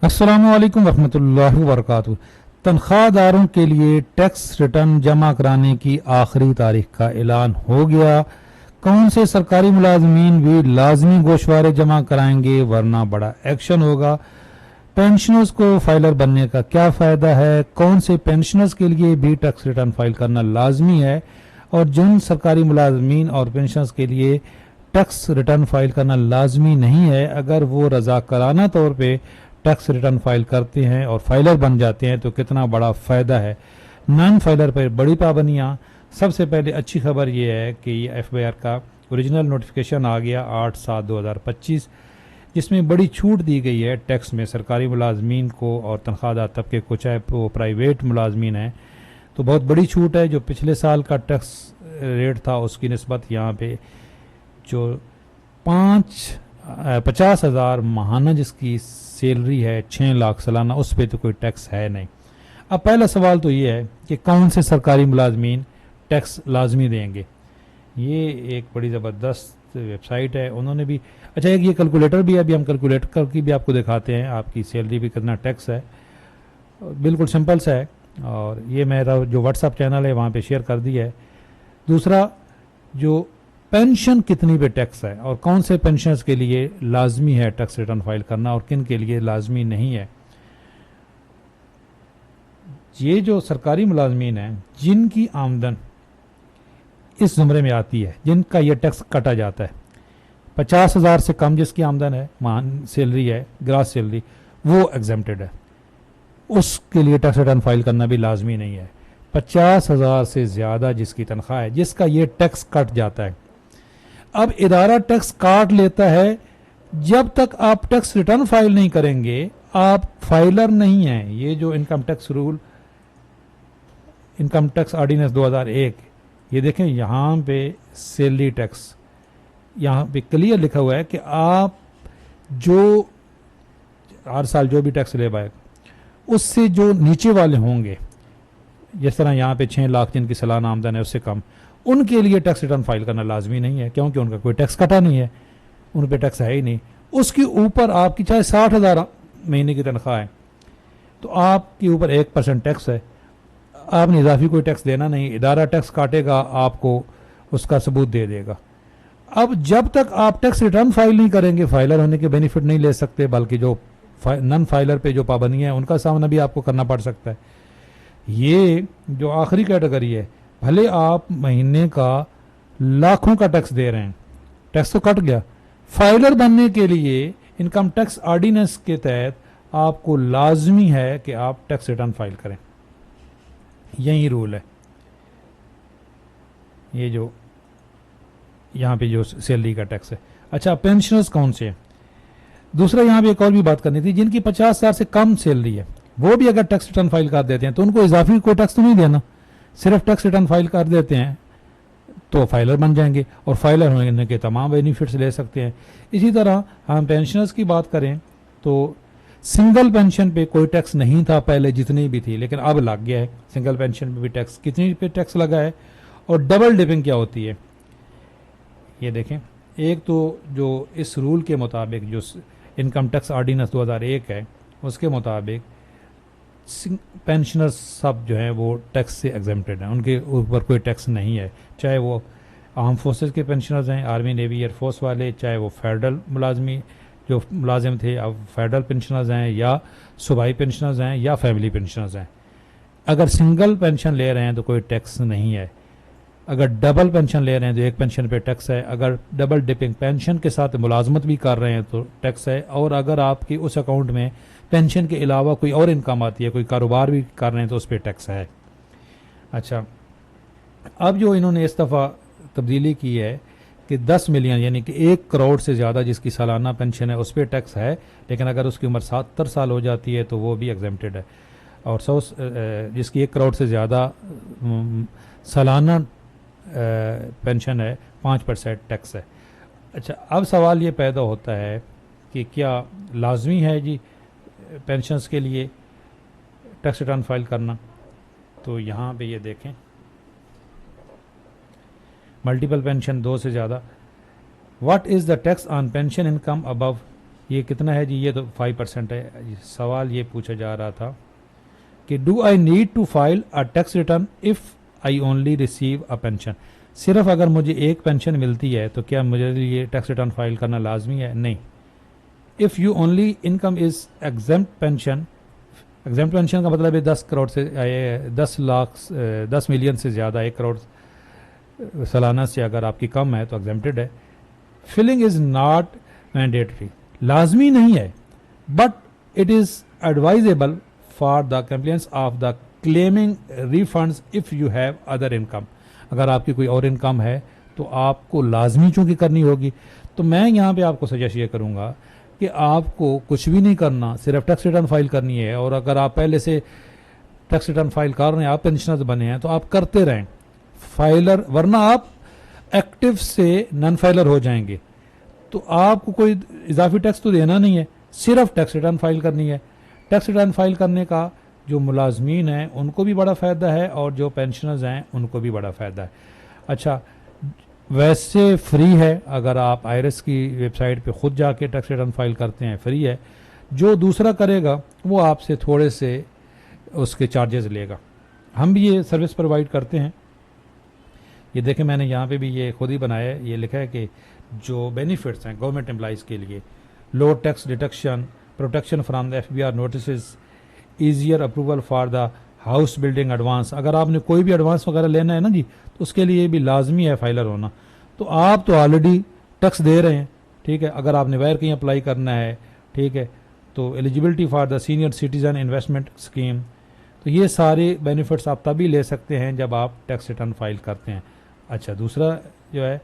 अस्सलामुअलैकुम वरहमतुल्लाहि वबरकातुहू। तनख्वाहदारों के लिए टैक्स रिटर्न जमा कराने की आखिरी तारीख का ऐलान हो गया। कौन से सरकारी मुलाजमीन भी लाजमी गोशवारे जमा कराएंगे वरना बड़ा एक्शन होगा। पेंशनर्स को फाइलर बनने का क्या फ़ायदा है। कौन से पेंशनर्स के लिए भी टैक्स रिटर्न फाइल करना लाजमी है और जिन सरकारी मुलाजमीन और पेंशनर्स के लिए टैक्स रिटर्न फाइल करना लाजमी नहीं है, अगर वो रजाकाराना तौर पे टैक्स रिटर्न फाइल करते हैं और फाइलर बन जाते हैं तो कितना बड़ा फ़ायदा है। नॉन फाइलर पर बड़ी पाबंदियाँ। सबसे पहले अच्छी खबर ये है कि ये एफबीआर का ओरिजिनल नोटिफिकेशन आ गया 8/7/2025, जिसमें बड़ी छूट दी गई है टैक्स में सरकारी मुलाजमीन को और तनख्वाहदार तबके को, चाहे वो प्राइवेट मुलाजमीन हैं। तो बहुत बड़ी छूट है। जो पिछले साल का टैक्स रेट था उसकी निस्बत यहाँ पे जो 50,000 माहाना जिसकी सैलरी है 6 लाख सालाना, उस पर तो कोई टैक्स है नहीं। अब पहला सवाल तो ये है कि कौन से सरकारी मुलाजमीन टैक्स लाजमी देंगे। ये एक बड़ी ज़बरदस्त वेबसाइट है, उन्होंने भी अच्छा एक ये कैलकुलेटर भी है, अभी हम कैलकुलेटर करके भी आपको दिखाते हैं आपकी सैलरी भी कितना टैक्स है। बिल्कुल सिंपल सा है और ये मेरा जो व्हाट्सअप चैनल है वहाँ पे शेयर कर दिया है। दूसरा, जो पेंशन कितनी पे टैक्स है और कौन से पेंशनर्स के लिए लाजमी है टैक्स रिटर्न फाइल करना और किन के लिए लाजमी नहीं है। ये जो सरकारी मुलाजमीन हैं जिनकी आमदन इस जुमरे में आती है, जिनका ये टैक्स काटा जाता है, 50,000 से कम जिसकी आमदन है, मान सैलरी है, ग्रास सैलरी, वो एग्जेम्प्टेड है, उसके लिए टैक्स रिटर्न फाइल करना भी लाजमी नहीं है। 50,000 से ज़्यादा जिसकी तनख्वाह है, जिसका ये टैक्स कट जाता है। अब इदारा टैक्स काट लेता है, जब तक आप टैक्स रिटर्न फाइल नहीं करेंगे आप फाइलर नहीं हैं। ये जो income tax rule, income tax ordinance 2001, ये देखें यहाँ पे सैलरी टैक्स, यहाँ पे क्लियर लिखा हुआ है कि आप जो हर साल जो भी टैक्स ले पाए उससे जो नीचे वाले होंगे, जिस तरह यहाँ पे 6 लाख जिनकी सालाना आमदन है उससे कम, उनके लिए टैक्स रिटर्न फाइल करना लाजमी नहीं है, क्योंकि उनका कोई टैक्स कटा नहीं है, उन पर टैक्स है ही नहीं। उसके ऊपर आपकी चाहे 60,000 महीने की तनख्वाह है तो आपके ऊपर 1% टैक्स है, आपने इजाफी कोई टैक्स देना नहीं, इदारा टैक्स काटेगा, आपको उसका सबूत दे देगा। अब जब तक आप टैक्स रिटर्न फाइल नहीं करेंगे फाइलर होने के बेनिफिट नहीं ले सकते, बल्कि जो नॉन फाइलर पे जो पाबंदियाँ हैं उनका सामना भी आपको करना पड़ सकता है। ये जो आखिरी कैटेगरी है, भले आप महीने का लाखों का टैक्स दे रहे हैं, टैक्स तो कट गया, फाइलर बनने के लिए इनकम टैक्स ऑर्डिनेंस के तहत आपको लाजमी है कि आप टैक्स रिटर्न फाइल करें। यही रूल है। ये जो यहाँ पे जो सैलरी का टैक्स है। अच्छा, पेंशनर्स कौन से हैं? दूसरा यहाँ पे एक और भी बात करनी थी, जिनकी 50,000 से कम सैलरी है वो भी अगर टैक्स रिटर्न फाइल कर देते हैं तो उनको इजाफी कोई टैक्स तो नहीं देना, सिर्फ टैक्स रिटर्न फाइल कर देते हैं तो फाइलर बन जाएंगे और फाइलर होने के तमाम बेनिफिट्स ले सकते हैं। इसी तरह हम पेंशनर्स की बात करें तो सिंगल पेंशन पे कोई टैक्स नहीं था पहले, जितनी भी थी, लेकिन अब लग गया है। सिंगल पेंशन पे भी टैक्स, कितनी पे टैक्स लगा है। और डबल डिपिंग क्या होती है ये देखें। एक तो जो इस रूल के मुताबिक जो इनकम टैक्स ऑर्डिनेंस 2001 है उसके मुताबिक पेंशनर्स सब जो हैं वो टैक्स से एग्जेम्प्टेड हैं, उनके ऊपर कोई टैक्स नहीं है, चाहे वो आर्म फोर्सेस के पेंशनर्स हैं, आर्मी नेवी एयरफोर्स वाले, चाहे वो फेडरल मुलाजमी जो मुलाजिम थे अब फेडरल पेंशनर्स हैं, या सूबाई पेंशनर्स हैं, या फैमिली पेंशनर्स हैं। अगर सिंगल पेंशन ले रहे हैं तो कोई टैक्स नहीं है। अगर डबल पेंशन ले रहे हैं तो एक पेंशन पे टैक्स है। अगर डबल डिपिंग पेंशन के साथ मुलाजमत भी कर रहे हैं तो टैक्स है। और अगर आपकी उस अकाउंट में पेंशन के अलावा कोई और इनकम आती है, कोई कारोबार भी कर रहे हैं तो उस पर टैक्स है। अच्छा, अब जो इन्होंने इस दफ़ा तब्दीली की है कि 10 मिलियन यानी कि 1 करोड़ से ज़्यादा जिसकी सालाना पेंशन है उस पर टैक्स है, लेकिन अगर उसकी उम्र 70 साल हो जाती है तो वो भी एग्जेम्प्टेड है। और जिसकी 1 करोड़ से ज़्यादा सालाना पेंशन है 5% टैक्स है। अच्छा, अब सवाल ये पैदा होता है कि क्या लाजमी है जी पेंशन्स के लिए टैक्स रिटर्न फाइल करना। तो यहाँ पे ये देखें, मल्टीपल पेंशन 2 से ज़्यादा, what is the tax on pension income above ये कितना है जी, ये तो 5% है। सवाल ये पूछा जा रहा था कि do I need to file a tax return if I only receive a pension. सिर्फ अगर मुझे एक पेंशन मिलती है तो क्या मुझे ये टैक्स रिटर्न फाइल करना लाजमी है? नहीं। If you only income is exempt pension, exempt pension का मतलब है 10 करोड़ से 10 मिलियन से ज़्यादा, 1 करोड़ सालाना से अगर आपकी कम है तो एग्जेम्प्टेड है। फिलिंग इज नॉट मैंडेटरी, लाजमी नहीं है, but it is advisable for the complaints of the claiming refunds if you have other income. अगर आपकी कोई और इनकम है तो आपको लाजमी चूंकि करनी होगी। तो मैं यहाँ पे आपको सजेस्ट ये करूँगा कि आपको कुछ भी नहीं करना, सिर्फ टैक्स रिटर्न फाइल करनी है। और अगर आप पहले से टैक्स रिटर्न फाइल कर रहे हैं, आप पेंशनर्स बने हैं, तो आप करते रहें फाइलर, वरना आप एक्टिव से नॉन फाइलर हो जाएंगे। तो आपको कोई इजाफी टैक्स तो देना नहीं है, सिर्फ टैक्स रिटर्न फाइल करनी है। टैक्स रिटर्न फाइल करने का जो मुलाजमीन हैं उनको भी बड़ा फ़ायदा है और जो पेंशनर्स हैं उनको भी बड़ा फ़ायदा है। अच्छा, वैसे फ्री है, अगर आप आईआरएस की वेबसाइट पे खुद जाके टैक्स रिटर्न फाइल करते हैं फ्री है। जो दूसरा करेगा वो आपसे थोड़े से उसके चार्जेस लेगा। हम भी ये सर्विस प्रोवाइड करते हैं। ये देखें, मैंने यहाँ पे भी ये खुद ही बनाया है, ये लिखा है कि जो बेनिफिट्स हैं गवर्नमेंट एम्प्लॉइज़ के लिए, low tax deduction, protection from the FBR notice, easier approval for the house building advance. अगर आपने कोई भी एडवांस वगैरह लेना है ना जी, तो उसके लिए भी लाजमी है फाइलर होना। तो आप तो ऑलरेडी टैक्स दे रहे हैं, ठीक है। अगर आपने वैर कहीं अप्लाई करना है, ठीक है, तो eligibility for the senior citizen investment scheme, तो ये सारे बेनिफिट्स आप तभी ले सकते हैं जब आप टैक्स रिटर्न फाइल करते हैं। अच्छा, दूसरा जो है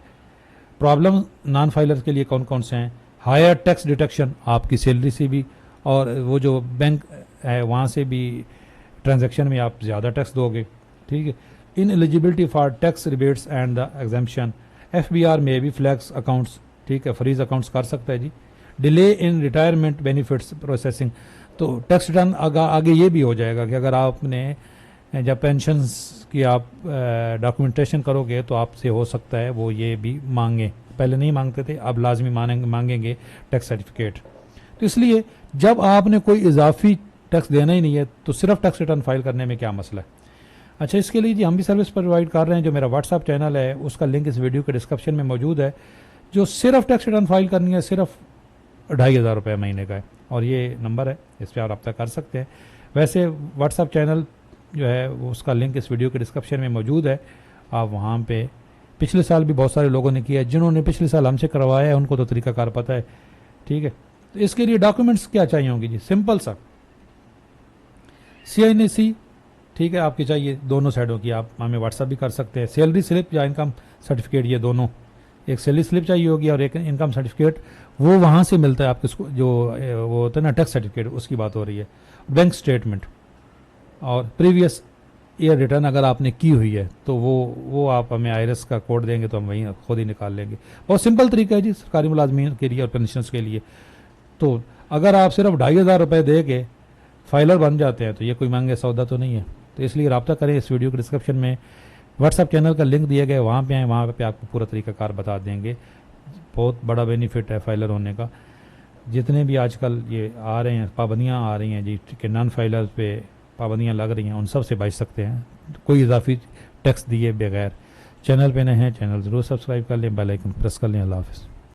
प्रॉब्लम नॉन फाइलर के लिए कौन कौन से हैं? हायर टैक्स डिडक्शन, आपकी सैलरी से भी और वो जो बैंक है वहाँ से भी ट्रांजैक्शन में आप ज़्यादा टैक्स दोगे, ठीक है। In eligibility for tax rebates and the exemption, FBR में भी फ्लैक्स अकाउंट्स, ठीक है, फ्रीज अकाउंट्स कर सकता है जी। Delay in retirement benefits processing, तो टैक्स रिटर्न आगे ये भी हो जाएगा कि अगर आपने जब पेंशन की आप डॉक्यूमेंटेशन करोगे तो आपसे हो सकता है वो ये भी मांगे, पहले नहीं मांगते थे, अब लाजमी मांगेंगे टैक्स सर्टिफिकेट। तो इसलिए जब आपने कोई इजाफी टैक्स देना ही नहीं है तो सिर्फ टैक्स रिटर्न फाइल करने में क्या मसला है? अच्छा, इसके लिए जी हम भी सर्विस प्रोवाइड कर रहे हैं। जो मेरा व्हाट्सअप चैनल है उसका लिंक इस वीडियो के डिस्क्रिप्शन में मौजूद है। जो सिर्फ टैक्स रिटर्न फाइल करनी है, सिर्फ 2500 रुपये महीने का है, और ये नंबर है, इस पर आप रब्ता कर सकते हैं। वैसे व्हाट्सअप चैनल जो है उसका लिंक इस वीडियो के डिस्क्रिप्शन में मौजूद है, आप वहाँ पे, पिछले साल भी बहुत सारे लोगों ने किया है, जिन्होंने पिछले साल हमसे करवाया है उनको तो तरीकाकार पता है, ठीक है। तो इसके लिए डॉक्यूमेंट्स क्या चाहिए होंगे जी? सिंपल सा CINC, ठीक है, आपकी चाहिए दोनों साइडों की, आप हमें व्हाट्सअप भी कर सकते हैं। सैलरी स्लिप या इनकम सर्टिफिकेट, ये दोनों, एक सैलरी स्लिप चाहिए होगी और एक इनकम सर्टिफिकेट, वो वहाँ से मिलता है आपको, जो वो होता है ना टैक्स सर्टिफिकेट, उसकी बात हो रही है। बैंक स्टेटमेंट और प्रीवियस ईयर रिटर्न अगर आपने की हुई है तो वो आप हमें आईआरएस का कोड देंगे तो हम वहीं खुद ही निकाल लेंगे। बहुत सिंपल तरीका है जी सरकारी मुलाजमीन के लिए और पेंशनर्स के लिए। तो अगर आप सिर्फ 2500 रुपये दे के फाइलर बन जाते हैं तो ये कोई महंगे सौदा तो नहीं है। तो इसलिए रब्ता करें, इस वीडियो के डिस्क्रिप्शन में व्हाट्सअप चैनल का लिंक दिया गया है, वहाँ पे आएँ, वहाँ पे आपको पूरा तरीकाकार बता देंगे। बहुत बड़ा बेनिफिट है फाइलर होने का। जितने भी आजकल ये आ रहे हैं पाबंदियाँ आ रही हैं जी कि नॉन फाइलर पे पाबंदियाँ लग रही हैं, उन सब से बच सकते हैं कोई इजाफी टैक्स दिए बगैर। चैनल पे नए हैं, चैनल ज़रूर सब्सक्राइब कर लें, बेल आइकन प्रेस कर लें। अल्लाह हाफ़िज़।